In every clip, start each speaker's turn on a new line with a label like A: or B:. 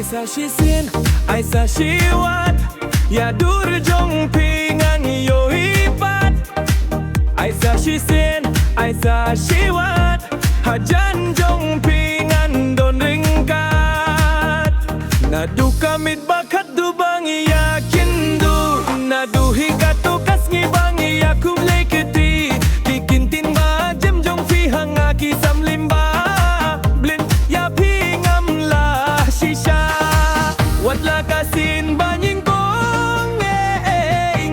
A: sa shisien, ai sa shiwat, ya dur jong pingan yo hipat. Ai sa shisien, ai sa shiwat, hajan jong pingan don ryngkat. Nadu kamit bakat du bangi yakin du, nadu hikat tu kas ngi bangi yakum leketi. Kikintin ba jem jong fi hanga ki sam limba. Blin ya pingam la shisha. Wat la kasin banying kong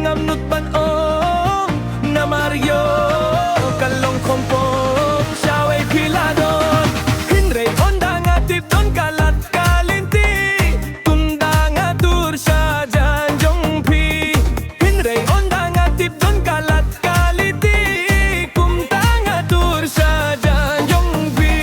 A: ngam nut ban ong na Mario kalong kompong syaway piladon. Hinre onda ngatip don kalat kalinti, tunda ngatur sya janjong pi. Hinre onda ngatip don kalat kaliti, kumta ngatur sya janjong pi.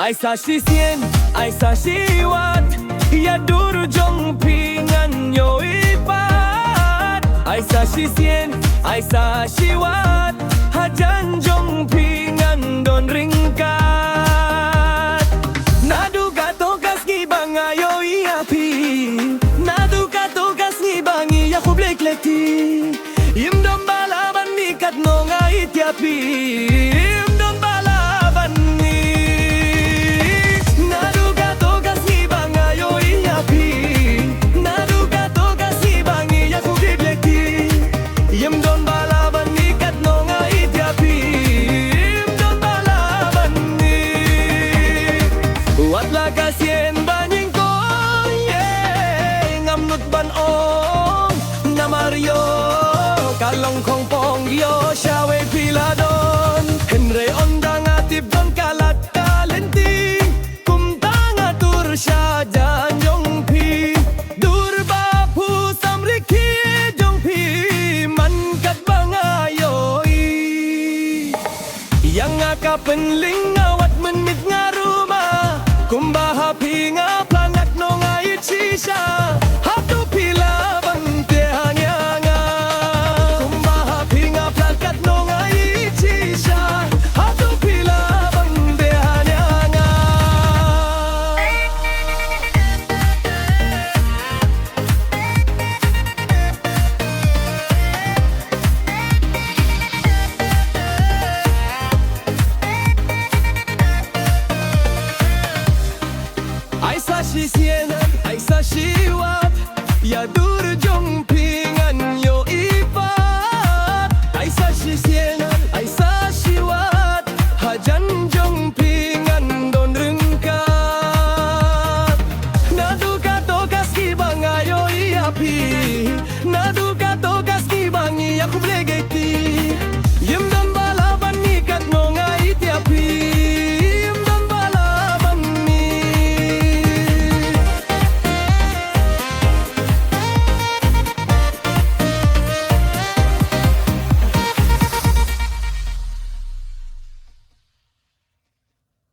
A: Ai sa shisien, ai sa shiwat, ya dur jong pingan yo ipat. Ai sa shisien, ai sa shiwat, hajan jong pingan don ryngkat. Nadu gato kas ngi bangayo iapi, nadu gato kas ngi bangi ya kublek lekti. Im dom balaban nikat no ngai tiapi, im dom balaban ni. Nadu gato kas ngi bangayo iapi, nadu gato kas ngi bangi ya kublek lekti. Im dom balaban nikat no ngai tiapi, im dom balaban ni. Wat la kasien banying ko, ngamnut ban ong na Mario kalong kong pong yo syaway piladon. Henry onda ngatip don kalat kalenti, kumta ngatur sya janjong pi. Dur bapu samriki jong pi, mankat bangayoi. Yang ngaka penling ngawat menit nga rumah, kumbaha pinga plangat no ngait shisha.